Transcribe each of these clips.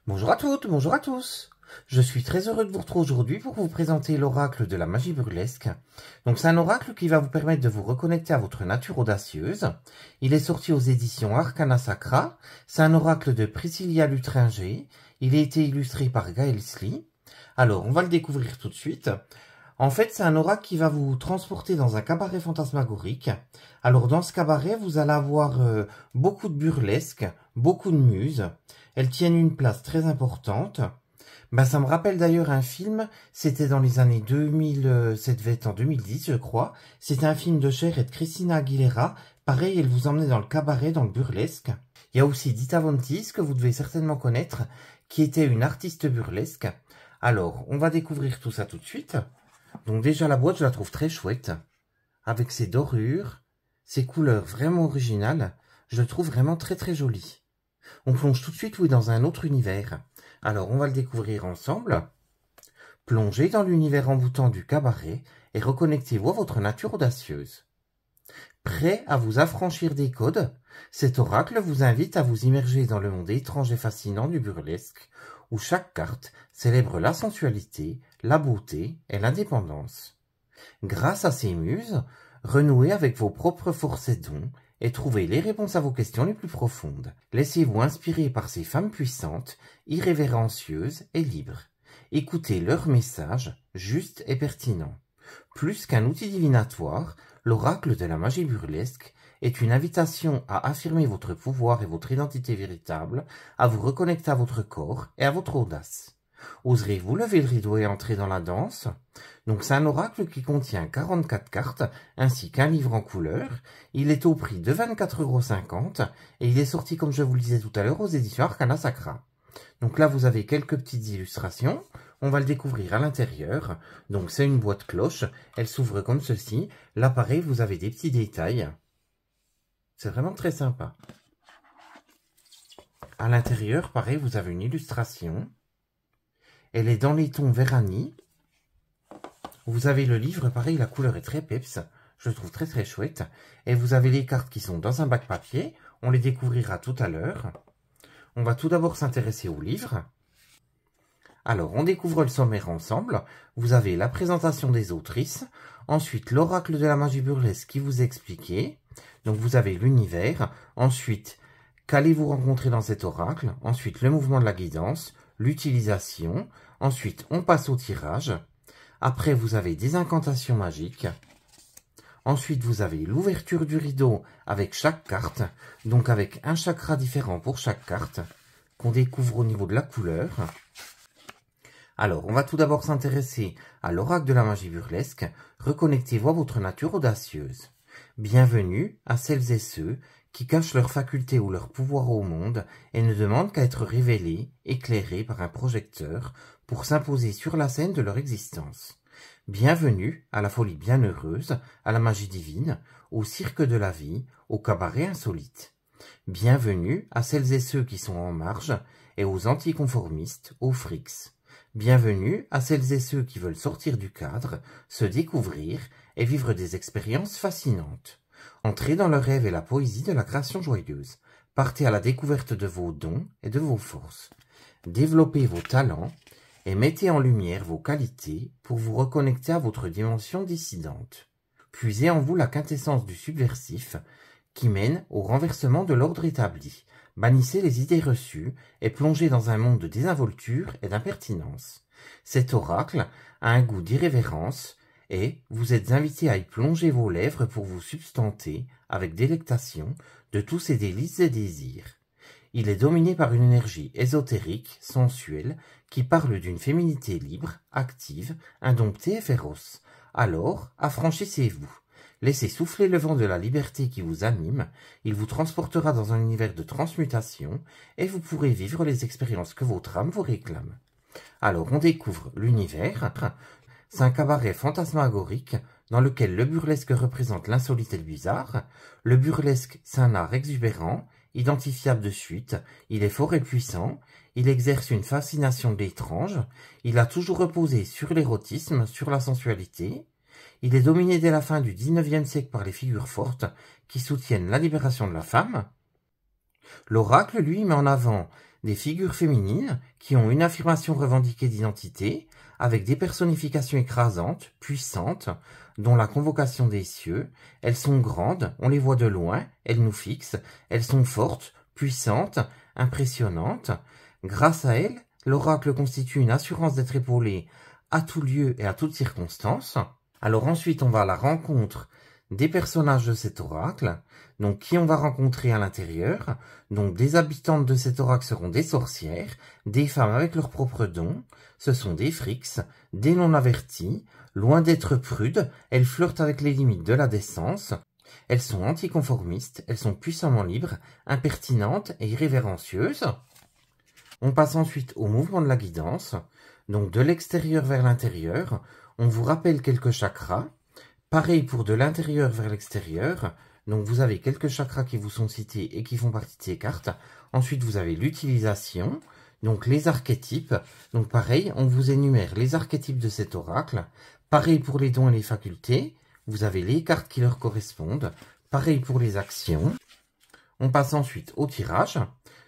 Bonjour à toutes, bonjour à tous. Je suis très heureux de vous retrouver aujourd'hui pour vous présenter l'oracle de la magie burlesque. Donc c'est un oracle qui va vous permettre de vous reconnecter à votre nature audacieuse. Il est sorti aux éditions Arcana Sacra. C'est un oracle de Priscilla Lutringer. Il a été illustré par Gaël Sly. Alors on va le découvrir tout de suite. En fait, c'est un oracle qui va vous transporter dans un cabaret fantasmagorique. Alors, dans ce cabaret, vous allez avoir beaucoup de burlesques, beaucoup de muses. Elles tiennent une place très importante. Ça me rappelle d'ailleurs un film, c'était dans les années 2000, ça devait être en 2010, je crois. C'était un film de Cher et de Christina Aguilera. Pareil, elle vous emmenait dans le cabaret, dans le burlesque. Il y a aussi Dita Von Teese, que vous devez certainement connaître, qui était une artiste burlesque. Alors, on va découvrir tout ça tout de suite. Donc déjà la boîte je la trouve très chouette, avec ses dorures, ses couleurs vraiment originales, je le trouve vraiment très très joli. On plonge tout de suite dans un autre univers. Alors on va le découvrir ensemble. Plongez dans l'univers envoûtant du cabaret et reconnectez-vous à votre nature audacieuse. Prêt à vous affranchir des codes, cet oracle vous invite à vous immerger dans le monde étrange et fascinant du burlesque, où chaque carte célèbre la sensualité, la beauté et l'indépendance. Grâce à ces muses, renouez avec vos propres forces et dons et trouvez les réponses à vos questions les plus profondes. Laissez-vous inspirer par ces femmes puissantes, irrévérencieuses et libres. Écoutez leurs messages justes et pertinents. Plus qu'un outil divinatoire, l'oracle de la magie burlesque est une invitation à affirmer votre pouvoir et votre identité véritable, à vous reconnecter à votre corps et à votre audace. Oserez-vous lever le rideau et entrer dans la danse? Donc c'est un oracle qui contient 44 cartes ainsi qu'un livre en couleur. Il est au prix de 24,50 € et il est sorti, comme je vous le disais tout à l'heure, aux éditions Arcana Sacra. Donc là vous avez quelques petites illustrations. On va le découvrir à l'intérieur. Donc c'est une boîte cloche. Elle s'ouvre comme ceci. Là pareil, vous avez des petits détails. C'est vraiment très sympa. À l'intérieur, pareil, vous avez une illustration. Elle est dans les tons Véranie. Vous avez le livre, pareil, la couleur est très peps. Je le trouve très très chouette. Et vous avez les cartes qui sont dans un bac papier. On les découvrira tout à l'heure. On va tout d'abord s'intéresser au livre. Alors, on découvre le sommaire ensemble. Vous avez la présentation des autrices. Ensuite, l'oracle de la magie burlesque qui vous est expliqué. Donc, vous avez l'univers. Ensuite, qu'allez-vous rencontrer dans cet oracle? Ensuite, le mouvement de la guidance, l'utilisation. Ensuite, on passe au tirage. Après, vous avez des incantations magiques. Ensuite, vous avez l'ouverture du rideau avec chaque carte. Donc, avec un chakra différent pour chaque carte qu'on découvre au niveau de la couleur. Alors, on va tout d'abord s'intéresser à l'oracle de la magie burlesque. Reconnectez-vous à votre nature audacieuse. Bienvenue à celles et ceux qui cachent leurs facultés ou leur pouvoir au monde et ne demandent qu'à être révélés, éclairés par un projecteur pour s'imposer sur la scène de leur existence. Bienvenue à la folie bienheureuse, à la magie divine, au cirque de la vie, au cabaret insolite. Bienvenue à celles et ceux qui sont en marge et aux anticonformistes, aux frics. Bienvenue à celles et ceux qui veulent sortir du cadre, se découvrir et vivre des expériences fascinantes. Entrez dans le rêve et la poésie de la création joyeuse. Partez à la découverte de vos dons et de vos forces. Développez vos talents et mettez en lumière vos qualités pour vous reconnecter à votre dimension dissidente. Puisez en vous la quintessence du subversif qui mène au renversement de l'ordre établi. Bannissez les idées reçues et plongez dans un monde de désinvolture et d'impertinence. Cet oracle a un goût d'irrévérence et vous êtes invité à y plonger vos lèvres pour vous substanter avec délectation de tous ces délices et désirs. Il est dominé par une énergie ésotérique, sensuelle, qui parle d'une féminité libre, active, indomptée et féroce. Alors, affranchissez-vous. Laissez souffler le vent de la liberté qui vous anime, il vous transportera dans un univers de transmutation et vous pourrez vivre les expériences que votre âme vous réclame. Alors on découvre l'univers, c'est un cabaret fantasmagorique dans lequel le burlesque représente l'insolite et le bizarre. Le burlesque, c'est un art exubérant, identifiable de suite, il est fort et puissant, il exerce une fascination de l'étrange, il a toujours reposé sur l'érotisme, sur la sensualité. Il est dominé dès la fin du XIXe siècle par les figures fortes qui soutiennent la libération de la femme. L'oracle, lui, met en avant des figures féminines qui ont une affirmation revendiquée d'identité, avec des personnifications écrasantes, puissantes, dont la convocation des cieux. Elles sont grandes, on les voit de loin, elles nous fixent, elles sont fortes, puissantes, impressionnantes. Grâce à elles, l'oracle constitue une assurance d'être épaulé à tout lieu et à toute circonstance. Alors ensuite, on va à la rencontre des personnages de cet oracle. Donc, qui on va rencontrer à l'intérieur? Donc, des habitantes de cet oracle seront des sorcières, des femmes avec leurs propres dons. Ce sont des frixes, des non-avertis. Loin d'être prudes, elles flirtent avec les limites de la décence. Elles sont anticonformistes, elles sont puissamment libres, impertinentes et irrévérencieuses. On passe ensuite au mouvement de la guidance. Donc, de l'extérieur vers l'intérieur, on vous rappelle quelques chakras. Pareil pour de l'intérieur vers l'extérieur. Donc, vous avez quelques chakras qui vous sont cités et qui font partie de ces cartes. Ensuite, vous avez l'utilisation. Donc, les archétypes. Donc, pareil, on vous énumère les archétypes de cet oracle. Pareil pour les dons et les facultés. Vous avez les cartes qui leur correspondent. Pareil pour les actions. On passe ensuite au tirage.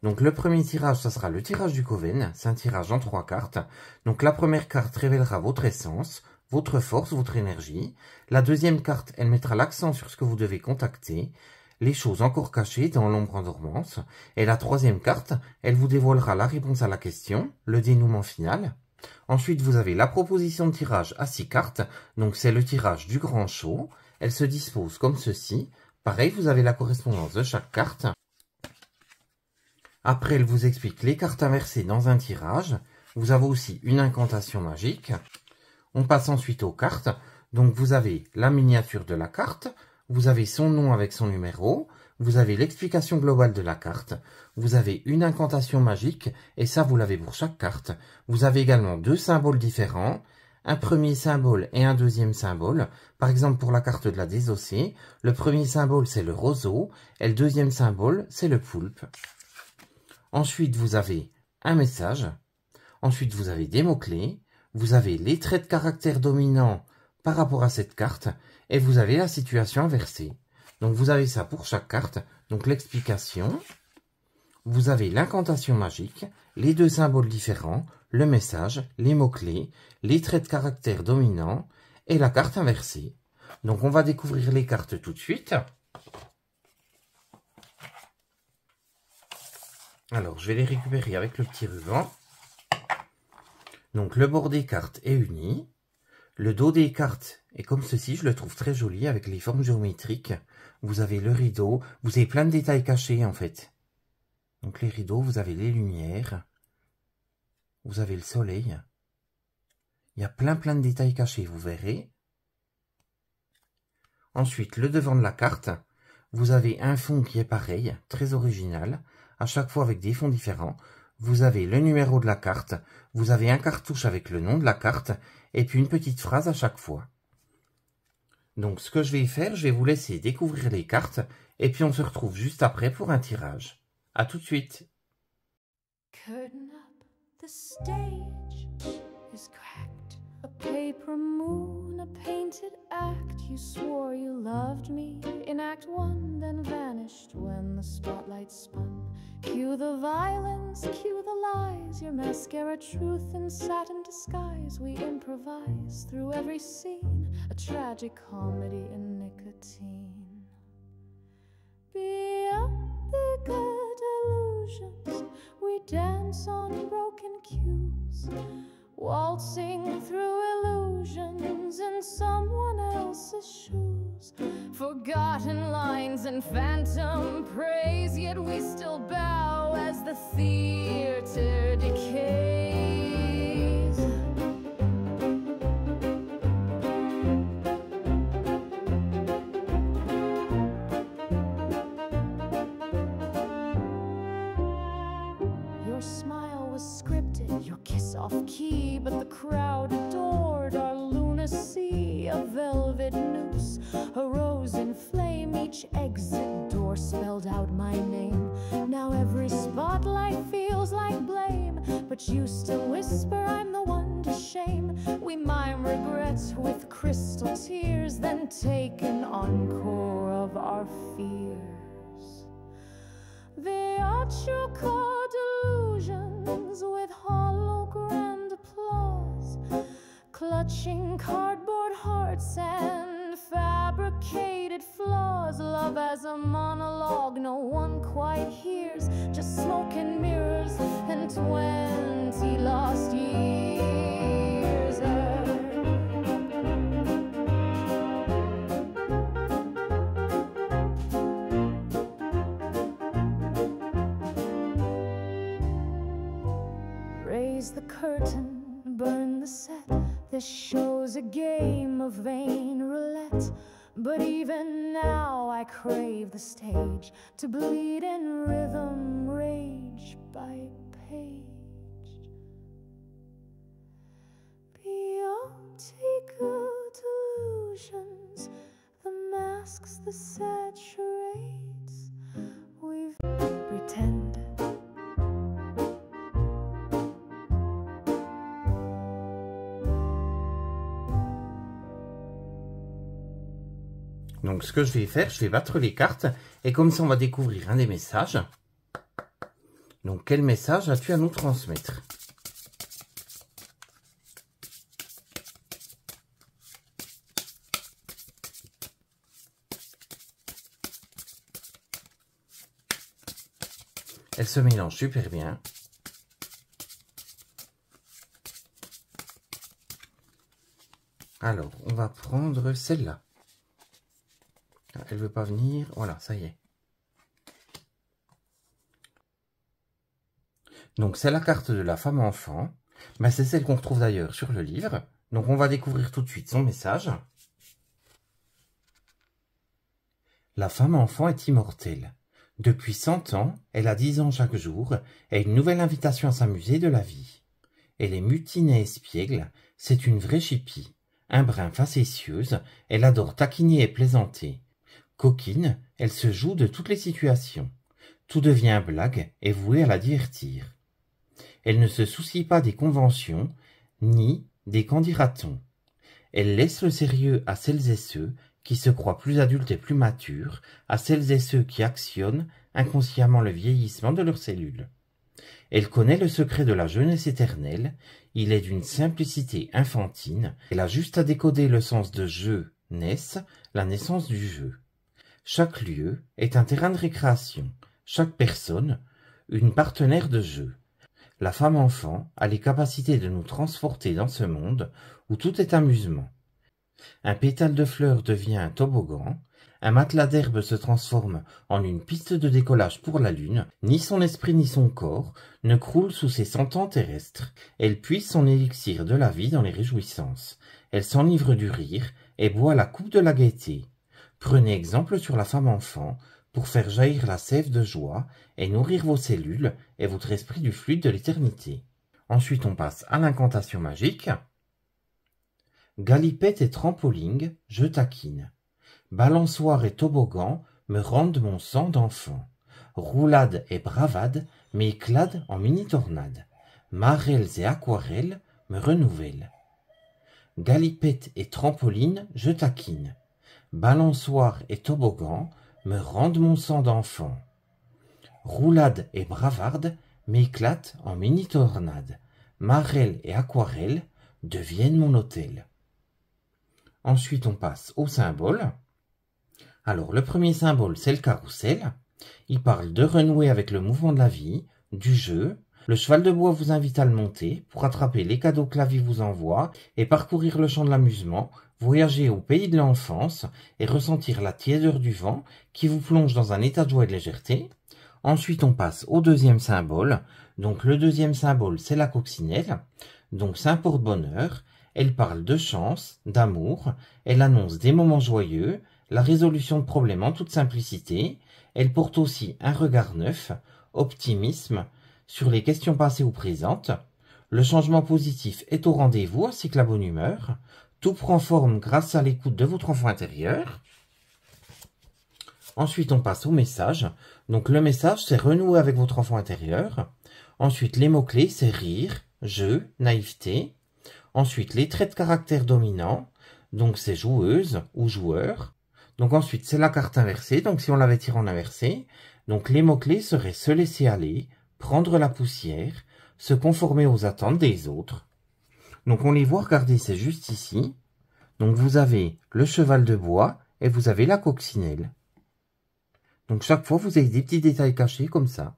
Donc, le premier tirage, ça sera le tirage du Coven. C'est un tirage en 3 cartes. Donc, la première carte révélera votre essence, votre force, votre énergie. La deuxième carte, elle mettra l'accent sur ce que vous devez contacter, les choses encore cachées dans l'ombre en dormance. Et la troisième carte, elle vous dévoilera la réponse à la question, le dénouement final. Ensuite, vous avez la proposition de tirage à 6 cartes. Donc, c'est le tirage du grand show. Elle se dispose comme ceci. Pareil, vous avez la correspondance de chaque carte. Après, elle vous explique les cartes inversées dans un tirage. Vous avez aussi une incantation magique. On passe ensuite aux cartes. Donc, vous avez la miniature de la carte. Vous avez son nom avec son numéro. Vous avez l'explication globale de la carte. Vous avez une incantation magique. Et ça, vous l'avez pour chaque carte. Vous avez également 2 symboles différents. Un premier symbole et un deuxième symbole. Par exemple, pour la carte de la désossée, le premier symbole, c'est le roseau. Et le deuxième symbole, c'est le poulpe. Ensuite, vous avez un message. Ensuite, vous avez des mots-clés. Vous avez les traits de caractère dominants par rapport à cette carte. Et vous avez la situation inversée. Donc, vous avez ça pour chaque carte. Donc, l'explication. Vous avez l'incantation magique, les 2 symboles différents, le message, les mots-clés, les traits de caractère dominants et la carte inversée. Donc, on va découvrir les cartes tout de suite. Alors, je vais les récupérer avec le petit ruban. Donc, le bord des cartes est uni. Le dos des cartes est comme ceci, je le trouve très joli avec les formes géométriques. Vous avez le rideau, vous avez plein de détails cachés en fait. Donc, les rideaux, vous avez les lumières. Vous avez le soleil. Il y a plein de détails cachés, vous verrez. Ensuite, le devant de la carte, vous avez un fond qui est pareil, très original. À chaque fois avec des fonds différents. Vous avez le numéro de la carte, vous avez un cartouche avec le nom de la carte, et puis une petite phrase à chaque fois. Donc ce que je vais faire, je vais vous laisser découvrir les cartes, et puis on se retrouve juste après pour un tirage. À tout de suite. Curtain up, the stage is cracked. A paper moon, a painted act. You swore you loved me in Act 1, then vanished when the spotlight spun. Cue the violence, cue the lies. Your mascara truth in satin disguise. We improvise through every scene, a tragic comedy in nicotine. Beyond the good illusions, we dance on broken cues, waltzing through illusions in someone else's shoes. Forgotten lines and phantom praise, yet we still bow as the theater decays. Your smile was scripted, your kiss off key, but the crowd adored our lunacy. A velvet noose, a rose in flame, each exit door spelled out my name. Now every spotlight feels like blame, but you still whisper I'm the one to shame. We mime regret with crystal tears, then take an encore of our fears. The what you call delusions with hollow grand applause, clutching cardboard hearts and fabricated flaws. Love as a monologue no one quite hears, just smoke and mirrors and 20 lost years. Raise the curtain, burn the set. This show's a game of vain roulette. But even now I crave the stage to bleed in rhythm, rage by page. Beauty delusions, the masks, the sad charades we've pretended. Donc ce que je vais faire, je vais battre les cartes et comme ça on va découvrir un des messages. Donc quel message as-tu à nous transmettre? Elle se mélange super bien. Alors, on va prendre celle-là. Elle veut pas venir. Voilà, ça y est. Donc, c'est la carte de la femme enfant. Ben, c'est celle qu'on retrouve d'ailleurs sur le livre. Donc, on va découvrir tout de suite son message. La femme enfant est immortelle. Depuis 100 ans, elle a 10 ans chaque jour et une nouvelle invitation à s'amuser de la vie. Elle est mutinée et espiègle, c'est une vraie chipie. Un brin facétieuse, elle adore taquiner et plaisanter. Coquine, elle se joue de toutes les situations. Tout devient blague et voué à la divertir. Elle ne se soucie pas des conventions, ni des qu'en dira-t-on. Elle laisse le sérieux à celles et ceux qui se croient plus adultes et plus matures, à celles et ceux qui actionnent inconsciemment le vieillissement de leurs cellules. Elle connaît le secret de la jeunesse éternelle, il est d'une simplicité infantine, elle a juste à décoder le sens de jeu, naisse, la naissance du jeu. Chaque lieu est un terrain de récréation, chaque personne, une partenaire de jeu. La femme enfant a les capacités de nous transporter dans ce monde où tout est amusement. Un pétale de fleur devient un toboggan, un matelas d'herbe se transforme en une piste de décollage pour la lune, ni son esprit ni son corps ne croulent sous ses 100 ans terrestres. Elle puise son élixir de la vie dans les réjouissances. Elle s'enivre du rire et boit la coupe de la gaieté. Prenez exemple sur la femme enfant pour faire jaillir la sève de joie et nourrir vos cellules et votre esprit du fluide de l'éternité. Ensuite, on passe à l'incantation magique. Galipette et trampoline, je taquine. Balançoire et toboggan me rendent mon sang d'enfant. Roulade et bravade m'écladent en mini-tornade. Marelles et aquarelles me renouvellent. Galipette et trampoline, je taquine. Balançoire et toboggan me rendent mon sang d'enfant. Roulade et bravarde m'éclatent en mini-tornade. Marelles et aquarelles deviennent mon hôtel. Ensuite, on passe aux symboles. Alors, le premier symbole, c'est le carrousel. Il parle de renouer avec le mouvement de la vie, du jeu. Le cheval de bois vous invite à le monter pour attraper les cadeaux que la vie vous envoie et parcourir le champ de l'amusement, voyager au pays de l'enfance et ressentir la tiédeur du vent qui vous plonge dans un état de joie et de légèreté. Ensuite, on passe au deuxième symbole. Donc, le deuxième symbole, c'est la coccinelle. Donc, c'est un porte-bonheur. Elle parle de chance, d'amour, elle annonce des moments joyeux, la résolution de problèmes en toute simplicité, elle porte aussi un regard neuf, optimisme, sur les questions passées ou présentes, le changement positif est au rendez-vous ainsi que la bonne humeur, tout prend forme grâce à l'écoute de votre enfant intérieur. Ensuite, on passe au message. Donc, le message, c'est renouer avec votre enfant intérieur. Ensuite, les mots-clés, c'est rire, jeu, naïveté. Ensuite, les traits de caractère dominants, donc c'est joueuse ou joueur. Donc ensuite, c'est la carte inversée. Donc si on l'avait tiré en inversé, donc les mots-clés seraient se laisser aller, prendre la poussière, se conformer aux attentes des autres. Donc on les voit, regardez, c'est juste ici. Donc vous avez le cheval de bois et vous avez la coccinelle. Donc chaque fois, vous avez des petits détails cachés comme ça.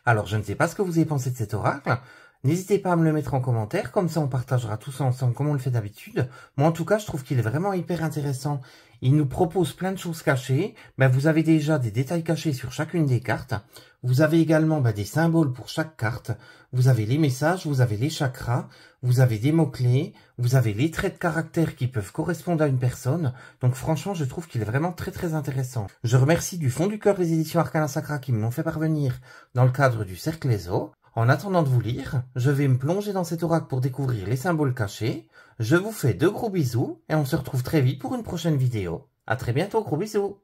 Alors je ne sais pas ce que vous avez pensé de cet oracle. N'hésitez pas à me le mettre en commentaire, comme ça on partagera tous ensemble comme on le fait d'habitude. Moi en tout cas, je trouve qu'il est vraiment hyper intéressant. Il nous propose plein de choses cachées. Vous avez déjà des détails cachés sur chacune des cartes. Vous avez également des symboles pour chaque carte. Vous avez les messages, vous avez les chakras, vous avez des mots-clés, vous avez les traits de caractère qui peuvent correspondre à une personne. Donc franchement, je trouve qu'il est vraiment très très intéressant. Je remercie du fond du cœur les éditions Arcana Sacra qui me l'ont fait parvenir dans le cadre du Cercle ESO. En attendant de vous lire, je vais me plonger dans cet oracle pour découvrir les symboles cachés. Je vous fais de gros bisous et on se retrouve très vite pour une prochaine vidéo. À très bientôt, gros bisous!